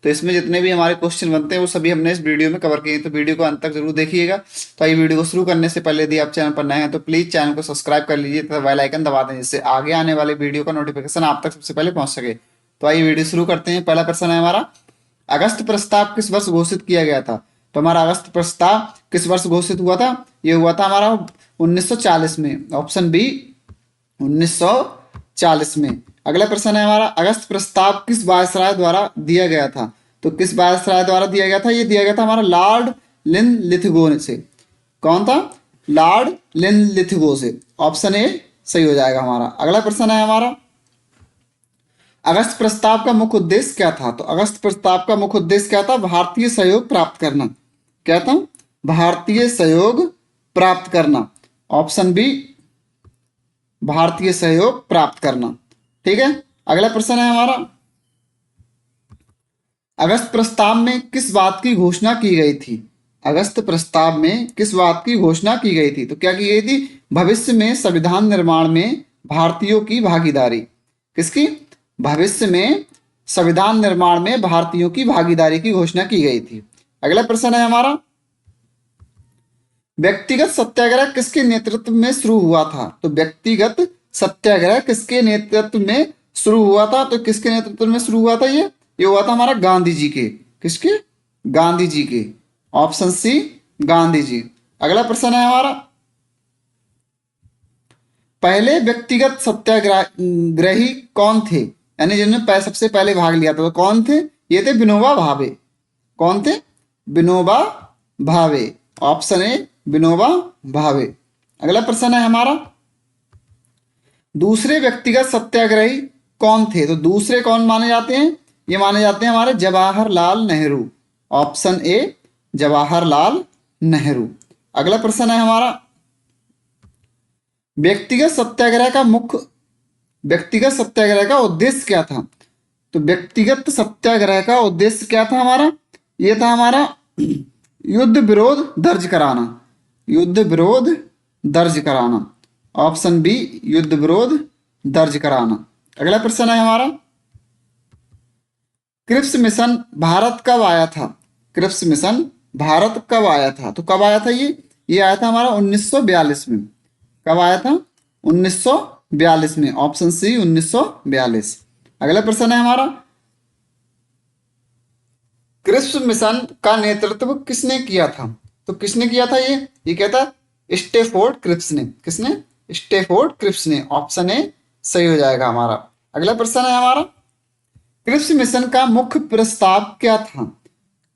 तो इसमें जितने भी हमारे क्वेश्चन बनते हैं वो सभी हमने इस वीडियो में कवर किए हैं, तो वीडियो को अंत तक जरूर देखिएगा। तो ये वीडियो को शुरू करने से पहले यदि आप चैनल पर नए हैं तो प्लीज चैनल को सब्सक्राइब कर लीजिए तथा बेल आइकन दबा दें, जिससे आगे आने वाले वीडियो का नोटिफिकेशन आप तक सबसे पहले पहुंच सके। तो आइए वीडियो शुरू करते हैं। पहला प्रश्न है हमारा, अगस्त प्रस्ताव किस वर्ष घोषित किया गया था? तो हमारा अगस्त प्रस्ताव किस वर्ष घोषित हुआ था? ये हुआ था हमारा 1940 में, ऑप्शन बी 1940 में। अगला प्रश्न है हमारा, अगस्त प्रस्ताव किस वायसराय द्वारा दिया गया था? तो किस वायसराय द्वारा दिया गया था? ये दिया गया था हमारा लॉर्ड लिनलिथगो से। कौन था? लॉर्ड लिनलिथगो से। ऑप्शन ए सही हो जाएगा हमारा। अगला प्रश्न है हमारा, अगस्त प्रस्ताव का मुख्य उद्देश्य क्या था? तो अगस्त प्रस्ताव का मुख्य उद्देश्य क्या था? भारतीय सहयोग प्राप्त करना। क्या था? भारतीय सहयोग प्राप्त करना। ऑप्शन बी भारतीय सहयोग प्राप्त करना। ठीक है। अगला प्रश्न है हमारा, अगस्त प्रस्ताव में किस बात की घोषणा की गई थी? अगस्त प्रस्ताव में किस बात की घोषणा की गई थी? तो क्या की गई थी? भविष्य में संविधान निर्माण में भारतीयों की भागीदारी। किसकी? भविष्य में संविधान निर्माण में भारतीयों की भागीदारी की घोषणा की गई थी। अगला प्रश्न है हमारा, व्यक्तिगत सत्याग्रह किसके नेतृत्व में शुरू हुआ था? तो व्यक्तिगत सत्याग्रह किसके नेतृत्व में शुरू हुआ था? तो किसके नेतृत्व में शुरू हुआ था? ये हुआ था हमारा गांधी जी के। किसके? गांधी जी के। Option C Gandhi ji. अगला प्रश्न है हमारा, पहले व्यक्तिगत सत्याग्रही कौन थे? यानी जिन्होंने सबसे पहले भाग लिया था, तो कौन थे? ये थे विनोबा भावे। कौन थे? विनोबा भावे। Option A Vinoba Bhave. अगला प्रश्न है हमारा, दूसरे व्यक्तिगत सत्याग्रही कौन थे? तो दूसरे कौन माने जाते हैं? ये माने जाते हैं हमारे जवाहरलाल नेहरू। Option A Jawaharlal Nehru. अगला प्रश्न है हमारा, व्यक्तिगत सत्याग्रह का उद्देश्य क्या था? तो व्यक्तिगत सत्याग्रह का उद्देश्य क्या था हमारा? ये था हमारा युद्ध विरोध दर्ज कराना। युद्ध विरोध दर्ज कराना। ऑप्शन बी युद्ध विरोध दर्ज कराना। अगला प्रश्न है हमारा, क्रिप्स मिशन भारत कब आया था? क्रिप्स मिशन भारत कब आया था? तो कब आया था ये आया था हमारा 1942 में। कब आया था? 1942 में। Option C 1942। अगला प्रश्न है हमारा, क्रिप्स मिशन का नेतृत्व किसने किया था? तो किसने किया था? ये क्या था? स्टेफोर्ड क्रिप्स ने। किसने? स्टेफोर्ड क्रिप्स ने। ऑप्शन ए सही हो जाएगा हमारा। अगला प्रश्न है हमारा, क्रिप्स मिशन का मुख्य प्रस्ताव क्या था?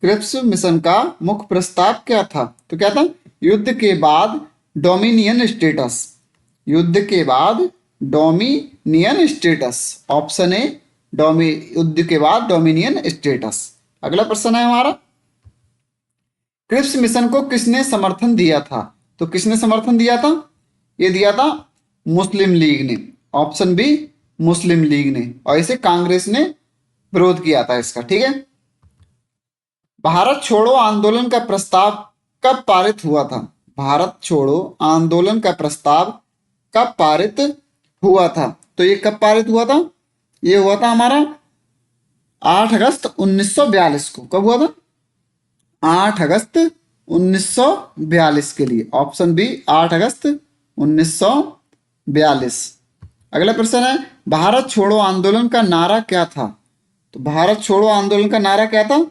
क्रिप्स मिशन का मुख्य प्रस्ताव क्या था? तो क्या था? युद्ध के बाद डोमिनियन स्टेटस। युद्ध के बाद डोमिनियन स्टेटस। ऑप्शन ए युद्ध के बाद डोमिनियन स्टेटस। अगला प्रश्न है हमारा, क्रिप्स मिशन को किसने समर्थन दिया था? तो किसने समर्थन दिया था? ये दिया था मुस्लिम लीग ने। ऑप्शन बी मुस्लिम लीग ने। और इसे कांग्रेस ने विरोध किया था इसका। ठीक है। भारत छोड़ो आंदोलन का प्रस्ताव कब पारित हुआ था? भारत छोड़ो आंदोलन का प्रस्ताव कब पारित हुआ था? तो ये कब पारित हुआ था? ये हुआ था हमारा 8 अगस्त 1942 को। कब हुआ था? 8 अगस्त 1942 के लिए। ऑप्शन बी 8 अगस्त 1942। अगला प्रश्न है, भारत छोड़ो आंदोलन का नारा क्या था? तो भारत छोड़ो आंदोलन का नारा क्या था?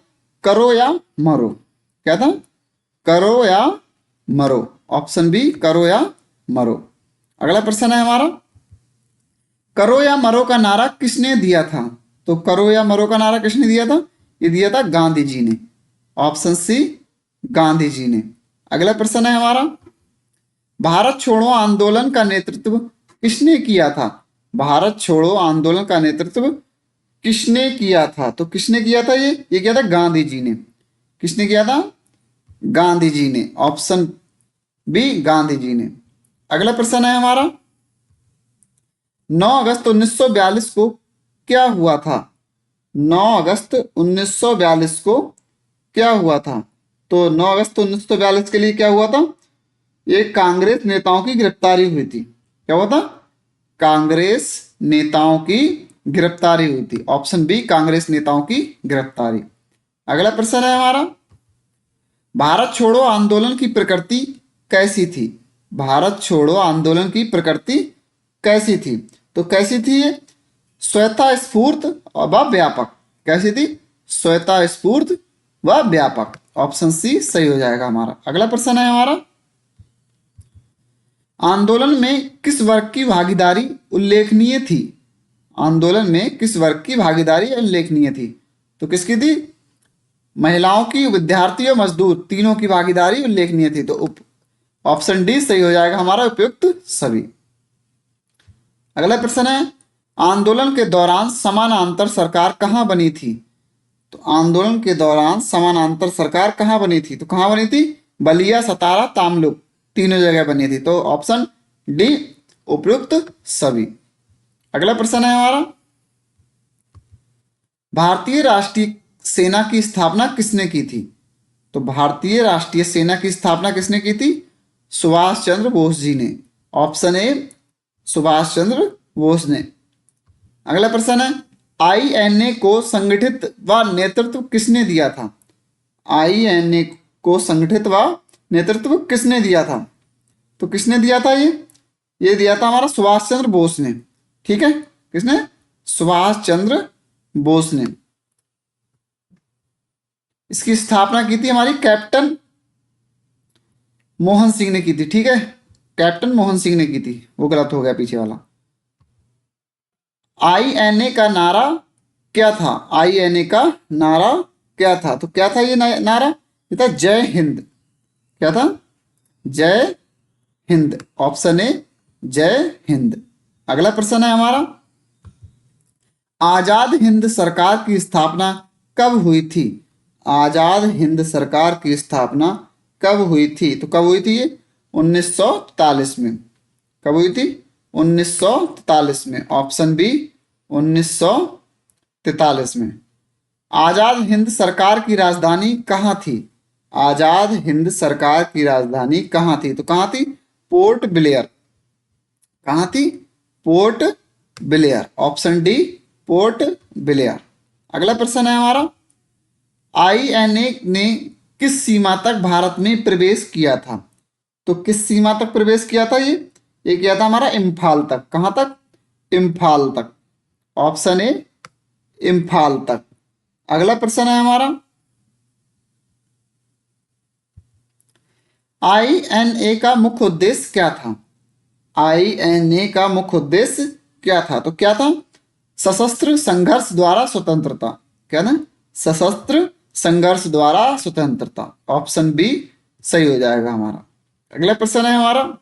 करो या मरो। क्या था? करो या मरो। ऑप्शन बी करो या मरो। अगला प्रश्न है हमारा, करो या मरो का नारा किसने दिया था? तो करो या मरो का नारा किसने दिया था? ये दिया था गांधी जी ने। ऑप्शन सी गांधी जी ने। अगला प्रश्न है हमारा, भारत छोड़ो आंदोलन का नेतृत्व किसने किया था? भारत छोड़ो आंदोलन का नेतृत्व किसने किया था? तो किसने किया था? ये किया था गांधी जी ने। किसने किया था? गांधी जी ने। ऑप्शन बी गांधी जी ने। अगला प्रश्न है हमारा, 9 अगस्त 1942 को क्या हुआ था? 9 अगस्त 1942 को क्या हुआ था? तो 9 अगस्त 1942 के लिए क्या हुआ था? ये कांग्रेस नेताओं की गिरफ्तारी हुई थी। क्या हुआ था? कांग्रेस नेताओं की गिरफ्तारी हुई थी। ऑप्शन बी कांग्रेस नेताओं की गिरफ्तारी। अगला प्रश्न है हमारा, भारत छोड़ो आंदोलन की प्रकृति कैसी थी? भारत छोड़ो आंदोलन की प्रकृति कैसी थी? तो कैसी थी ये? स्वतः स्फूर्त व व्यापक। कैसी थी? स्वतः स्फूर्त व व्यापक। ऑप्शन सी सही हो जाएगा हमारा। अगला प्रश्न है हमारा, आंदोलन में किस वर्ग की भागीदारी उल्लेखनीय थी? आंदोलन में किस वर्ग की भागीदारी उल्लेखनीय थी? तो किसकी थी? महिलाओं की, विद्यार्थी और मजदूर तीनों की भागीदारी उल्लेखनीय थी। तो ऑप्शन डी सही हो जाएगा हमारा, उपयुक्त सभी। अगला प्रश्न है, आंदोलन के दौरान समानांतर सरकार कहाँ बनी थी? तो आंदोलन के दौरान समानांतर सरकार कहाँ बनी थी? तो कहाँ बनी थी? बलिया, सतारा, तामलुक तीनों जगह बनी थी। तो ऑप्शन डी उपयुक्त सभी। अगला प्रश्न है हमारा, भारतीय राष्ट्रीय सेना की स्थापना किसने की थी? तो भारतीय राष्ट्रीय सेना की स्थापना किसने की थी? सुभाष चंद्र बोस जी ने। ऑप्शन ए सुभाष चंद्र बोस ने। अगला प्रश्न है, आईएनए को संगठित व नेतृत्व किसने दिया था? आईएनए को संगठित व नेतृत्व किसने दिया था? तो किसने दिया था ये दिया था हमारा सुभाष चंद्र बोस ने। ठीक है, किसने? सुभाष चंद्र बोस ने। इसकी स्थापना की थी हमारी कैप्टन मोहन सिंह ने की थी। ठीक है, कैप्टन मोहन सिंह ने की थी, वो गलत हो गया पीछे वाला। आईएनए का नारा क्या था? आईएनए का नारा क्या था? तो क्या था ये नारा? ये था जय हिंद। क्या था? जय हिंद। ऑप्शन ए जय हिंद। अगला प्रश्न है हमारा, आजाद हिंद सरकार की स्थापना कब हुई थी? आजाद हिंद सरकार की स्थापना कब हुई थी? तो कब हुई थी ये? 1943 में। कब हुई थी? 1943 में। ऑप्शन बी 1943 में। आजाद हिंद सरकार की राजधानी कहाँ थी? आजाद हिंद सरकार की राजधानी कहाँ थी? तो कहाँ थी? Port Blair. कहाँ थी? Port Blair. Option D port Blair. अगला प्रश्न है हमारा, आईएनए ने किस सीमा तक भारत में प्रवेश किया था? तो किस सीमा तक प्रवेश किया था ये किया था हमारा इम्फाल तक। कहाँ तक? इम्फाल तक। ऑप्शन ए इम्फाल तक। अगला प्रश्न है हमारा, आईएनए का मुख्य उद्देश्य क्या था? आईएनए का मुख्य उद्देश्य क्या था? तो क्या था? सशस्त्र संघर्ष द्वारा स्वतंत्रता। क्या ना? सशस्त्र संघर्ष द्वारा स्वतंत्रता। ऑप्शन बी सही हो जाएगा हमारा। अगला प्रश्न है हमारा,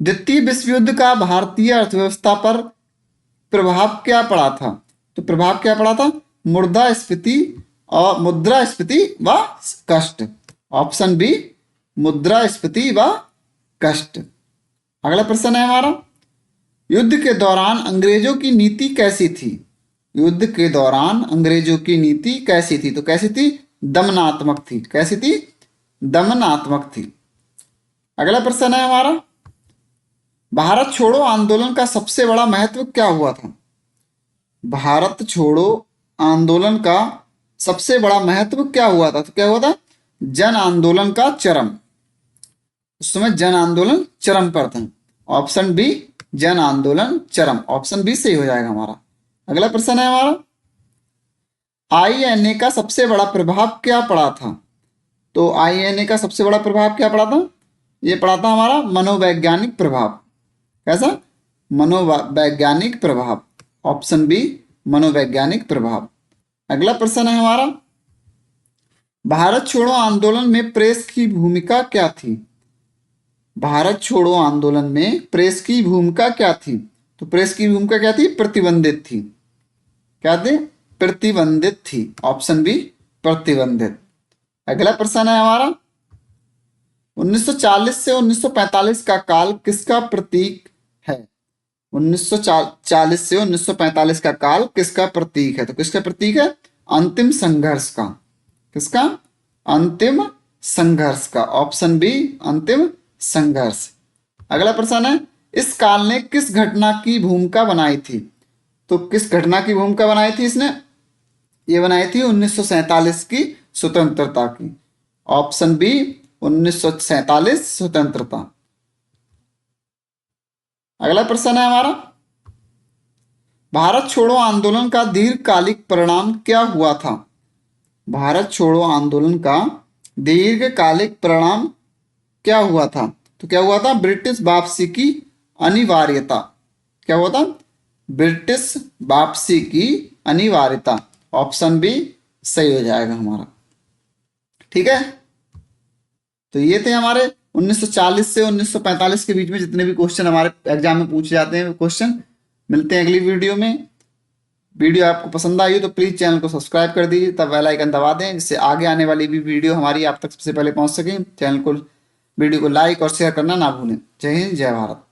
द्वितीय विश्व युद्ध का भारतीय अर्थव्यवस्था पर प्रभाव क्या पड़ा था? तो प्रभाव क्या पड़ा था? मुद्रास्फीति और मुद्रास्फीति व कष्ट। ऑप्शन बी मुद्रास्फीति व कष्ट। अगला प्रश्न है हमारा, युद्ध के दौरान अंग्रेजों की नीति कैसी थी? युद्ध के दौरान अंग्रेजों की नीति कैसी थी? तो कैसी थी? दमनात्मक थी। कैसी थी? दमनात्मक थी। अगला प्रश्न है हमारा, भारत छोड़ो आंदोलन का सबसे बड़ा महत्व क्या हुआ था? भारत छोड़ो आंदोलन का सबसे बड़ा महत्व क्या हुआ था? तो क्या हुआ था? जन आंदोलन का चरम। उस समय जन आंदोलन चरम पर था। ऑप्शन बी जन आंदोलन चरम। ऑप्शन बी सही हो जाएगा हमारा। अगला प्रश्न है हमारा, आईएनए का सबसे बड़ा प्रभाव क्या पड़ा था? तो आईएनए का सबसे बड़ा प्रभाव क्या पड़ा था? ये पड़ा था हमारा मनोवैज्ञानिक प्रभाव। कैसा? मनोवैज्ञानिक प्रभाव। ऑप्शन बी मनोवैज्ञानिक प्रभाव। अगला प्रश्न है हमारा, भारत छोड़ो आंदोलन में प्रेस की भूमिका क्या थी? भारत छोड़ो आंदोलन में प्रेस की भूमिका क्या थी? तो प्रेस की भूमिका क्या थी? प्रतिबंधित थी। क्या थी? प्रतिबंधित थी। ऑप्शन बी प्रतिबंधित। अगला प्रश्न है हमारा, 1940 से 1945 का काल किसका प्रतीक है? 1940 से 1945 का काल किसका प्रतीक है? तो किसका प्रतीक है? अंतिम संघर्ष का। किसका? अंतिम संघर्ष का। ऑप्शन बी अंतिम संघर्ष। अगला प्रश्न है, इस काल ने किस घटना की भूमिका बनाई थी? तो किस घटना की भूमिका बनाई थी इसने? ये बनाई थी 1947 की स्वतंत्रता की। ऑप्शन बी 1947 स्वतंत्रता। अगला प्रश्न है हमारा, भारत छोड़ो आंदोलन का दीर्घकालिक परिणाम क्या हुआ था? भारत छोड़ो आंदोलन का दीर्घकालिक परिणाम क्या हुआ था? तो क्या हुआ था? ब्रिटिश वापसी की अनिवार्यता। क्या हुआ था? ब्रिटिश वापसी की अनिवार्यता। ऑप्शन बी सही हो जाएगा हमारा। ठीक है, तो ये थे हमारे 1940 से 1945 के बीच में जितने भी क्वेश्चन हमारे एग्जाम में पूछे जाते हैं क्वेश्चन। मिलते हैं अगली वीडियो में। वीडियो आपको पसंद आई हो तो प्लीज़ चैनल को सब्सक्राइब कर दीजिए, तब बेल आइकन दबा दें जिससे आगे आने वाली भी वीडियो हमारी आप तक सबसे पहले पहुंच सके। चैनल को, वीडियो को लाइक और शेयर करना ना भूलें। जय हिंद, जय भारत।